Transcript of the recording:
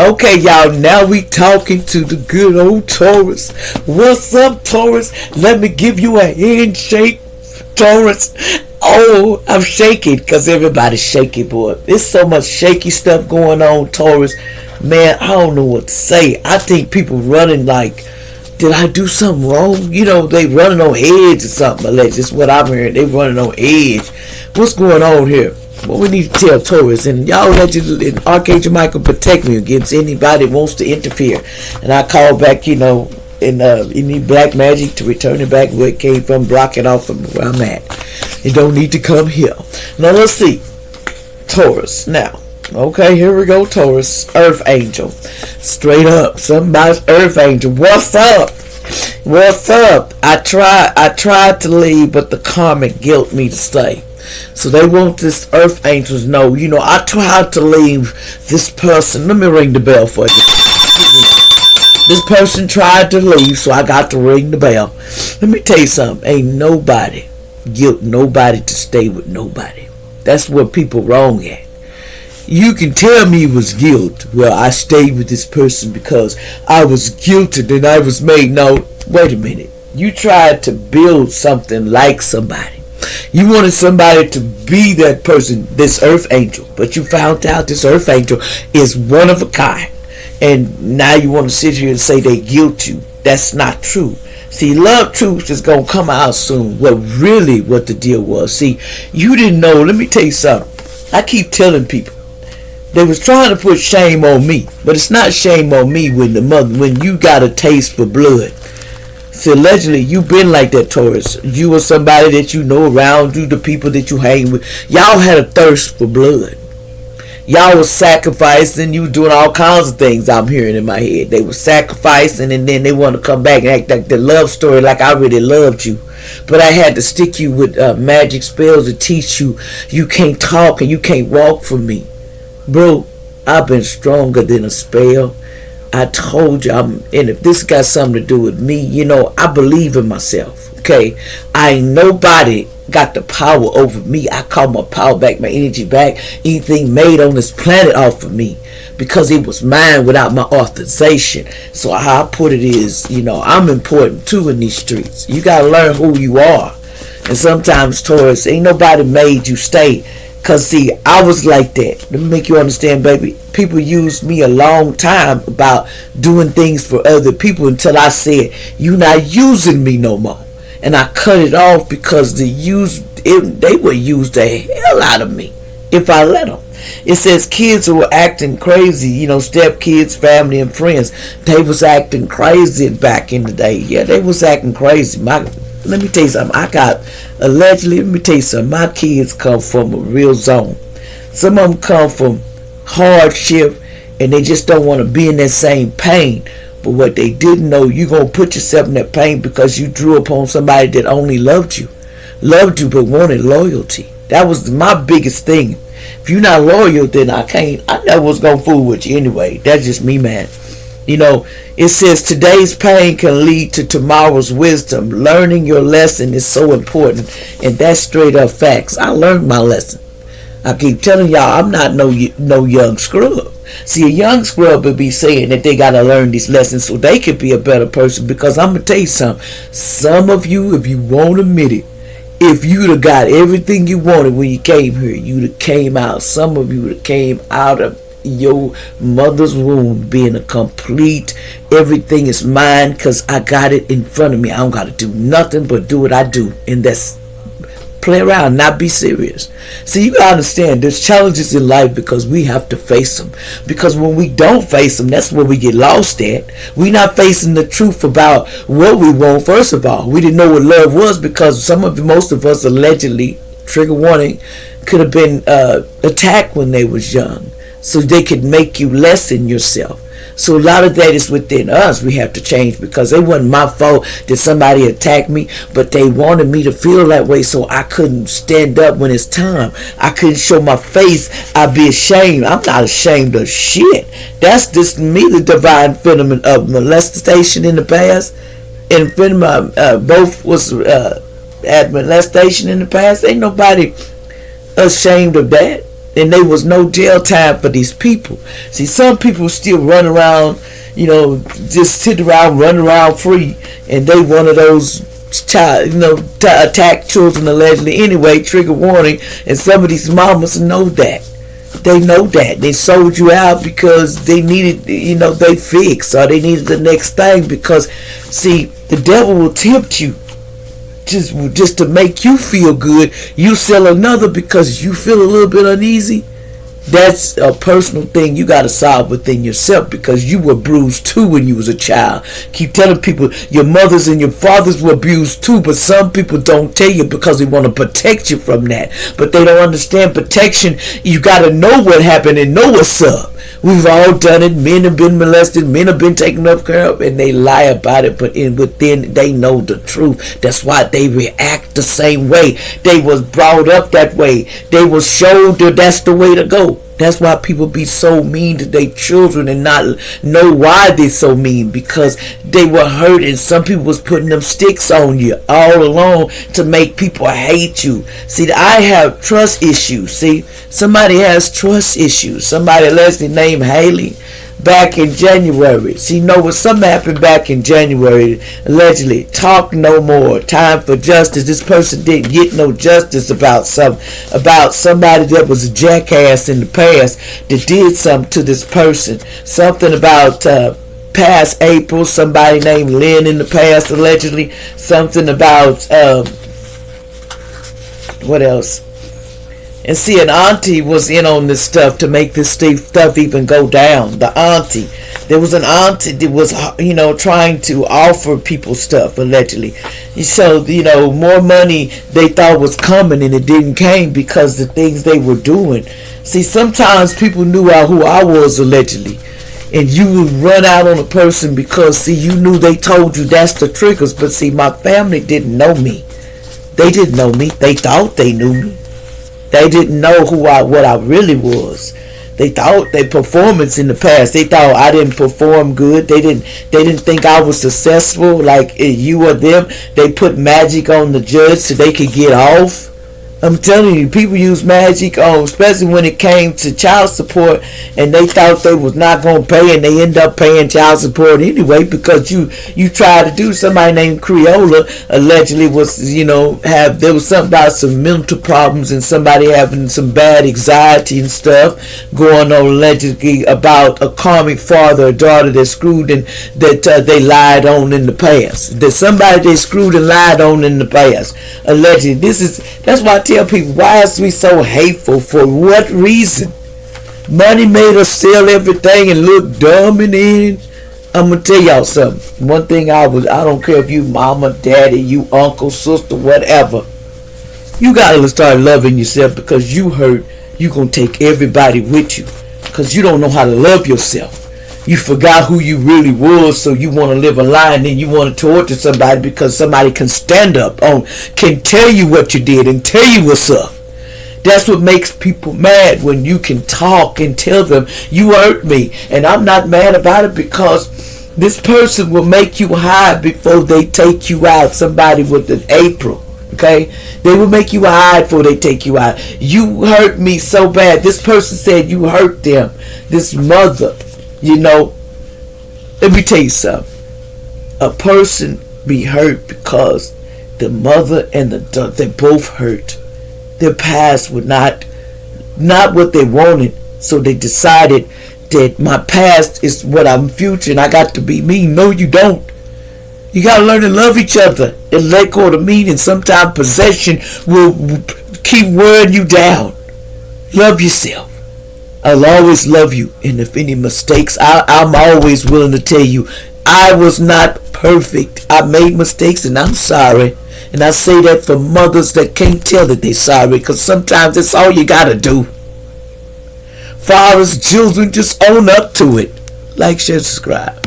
Okay, y'all, now we talking to the good old Taurus. What's up, Taurus? Let me give you a handshake, Taurus. Oh, I'm shaking because everybody's shaky, boy. There's so much shaky stuff going on, Taurus. Man, I don't know what to say. I think people running like, did I do something wrong? You know, they running on edge or something. Allegedly, that's what I'm hearing. They running on edge. What's going on here? Well, we need to tell Taurus, and y'all allegedly, and Archangel Michael protect me against anybody that wants to interfere. And I call back, you know, and you need black magic to return it back where it came from, block it off from where I'm at. It don't need to come here. Now let's see, Taurus. Now, okay, here we go, Taurus. Earth Angel, straight up, somebody's Earth Angel. What's up? What's up? I tried to leave, but the karmic guilt me to stay. So they want this Earth Angels know, you know, I tried to leave this person. Let me ring the bell for you. This person tried to leave, so I got to ring the bell. Let me tell you something. Ain't nobody guilt nobody to stay with nobody. That's where people wrong at. You can tell me it was guilt. Well, I stayed with this person because I was guilted and I was made. No, wait a minute. You tried to build something like somebody. You wanted somebody to be that person, this Earth Angel, but you found out this Earth Angel is one of a kind. And now you want to sit here and say they guilt you. That's not true. See, love truth is going to come out soon. What the deal was. See, you didn't know. Let me tell you something. I keep telling people. They was trying to put shame on me. But it's not shame on me when you got a taste for blood. See, allegedly, you've been like that, Taurus. You were somebody that you know around you, the people that you hang with. Y'all had a thirst for blood. Y'all was sacrificing. You were doing all kinds of things I'm hearing in my head. They were sacrificing, and then they want to come back and act like the love story like I really loved you. But I had to stick you with magic spells to teach you you can't talk and you can't walk for me. Bro, I've been stronger than a spell. I told you, and if this got something to do with me, you know, I believe in myself, okay? I ain't nobody got the power over me. I call my power back, my energy back, anything made on this planet off of me, because it was mine without my authorization. So how I put it is, you know, I'm important too in these streets. You got to learn who you are. And sometimes, Taurus, ain't nobody made you stay. Because, see, I was like that. Let me make you understand, baby. People used me a long time about doing things for other people until I said, you not using me no more. And I cut it off because they would use the hell out of me if I let them. It says kids who were acting crazy, you know, stepkids, family, and friends. They was acting crazy back in the day. Yeah, they was acting crazy. Let me tell you something. Let me tell you something. My kids come from a real zone. Some of them come from hardship and they just don't want to be in that same pain. But what they didn't know, you're going to put yourself in that pain because you drew upon somebody that only loved you but wanted loyalty. That was my biggest thing. If you're not loyal, then I never was going to fool with you anyway. That's just me, man. You know, it says today's pain can lead to tomorrow's wisdom. Learning your lesson is so important. And that's straight up facts. I learned my lesson. I keep telling y'all, I'm not no young scrub. See, a young scrub would be saying that they got to learn these lessons so they could be a better person. Because I'm going to tell you something. Some of you, if you won't admit it, if you'd have got everything you wanted when you came here, you'd have came out. Some of you would have came out of your mother's womb being a complete, everything is mine because I got it in front of me. I don't got to do nothing but do what I do. And that's play around, not be serious. See, you gotta understand there's challenges in life because we have to face them. Because when we don't face them, that's where we get lost at. We not facing the truth about what we want. First of all, we didn't know what love was because most of us allegedly, trigger warning, could have been attacked when they was young. So they could make you lessen yourself. So a lot of that is within us. We have to change because it wasn't my fault that somebody attacked me, but they wanted me to feel that way so I couldn't stand up when it's time. I couldn't show my face. I'd be ashamed. I'm not ashamed of shit. That's just me, the divine phenomenon of molestation in the past. And phenomenon, both was at molestation in the past. Ain't nobody ashamed of that. And there was no jail time for these people. See, some people still run around, just sit around, run around free, and they one of those child, attack children allegedly. Anyway, trigger warning. And some of these mamas know that. They know that. They sold you out because they needed, they fix, or they needed the next thing. Because, see, the devil will tempt you just to make you feel good. You sell another because you feel a little bit uneasy. That's a personal thing you got to solve within yourself, because you were bruised too when you was a child. Keep telling people your mothers and your fathers were abused too, but some people don't tell you because they want to protect you from that. But they don't understand protection. You got to know what happened and know what's up. We've all done it. Men have been molested. Men have been taken up care of, and they lie about it. But within, they know the truth. That's why they react the same way. They was brought up that way. They was showed that that's the way to go. That's why people be so mean to their children and not know why they're so mean, because they were hurt, and some people was putting them sticks on you all along to make people hate you. See, I have trust issues. See, somebody has trust issues. Somebody allegedly named Haley back in January. See, what something happened back in January, allegedly. Talk no more. Time for justice. This person didn't get no justice about somebody that was a jackass in the past that did something to this person. Something about past April, somebody named Lynn in the past, allegedly. Something about what else? And see, an auntie was in on this stuff to make this stuff even go down. The auntie. There was an auntie that was, trying to offer people stuff, allegedly. So, more money they thought was coming, and it didn't came because the things they were doing. See, sometimes people knew who I was, allegedly. And you would run out on a person because, see, you knew they told you that's the triggers. But see, my family didn't know me. They didn't know me. They thought they knew me. They didn't know what I really was. They thought their performance in the past. They thought I didn't perform good. They didn't think I was successful like you or them. They put magic on the judge so they could get off. I'm telling you, people use magic on, especially when it came to child support, and they thought they was not going to pay, and they end up paying child support anyway because you tried to do. Somebody named Creola allegedly was, there was something about some mental problems and somebody having some bad anxiety and stuff going on, allegedly about a karmic father or daughter that screwed and that they lied on in the past. That somebody they screwed and lied on in the past. Allegedly, that's why I tell people, why is we so hateful? For what reason? Money made us sell everything and look dumb in the end. I'm gonna tell y'all something. One thing I don't care if you mama, daddy, you uncle, sister, whatever. You gotta start loving yourself, because you hurt. You gonna take everybody with you, because you don't know how to love yourself. You forgot who you really was, so you want to live a lie, and then you want to torture somebody because somebody can stand up can tell you what you did and tell you what's up. That's what makes people mad, when you can talk and tell them you hurt me, and I'm not mad about it, because this person will make you hide before they take you out. Somebody with an April. Okay, they will make you hide before they take you out. You hurt me so bad. This person said you hurt them. This mother. Let me tell you something. A person be hurt because the mother and the daughter, they both hurt. Their past were not what they wanted, so they decided that my past is what I'm future, and I got to be me. No, you don't. You got to learn to love each other and let go of the mean, and sometimes possession will keep wearing you down. Love yourself. I'll always love you, and if any mistakes, I'm always willing to tell you, I was not perfect. I made mistakes, and I'm sorry. And I say that for mothers that can't tell that they're sorry, because sometimes that's all you gotta do. Fathers, children, just own up to it. Like, share, subscribe.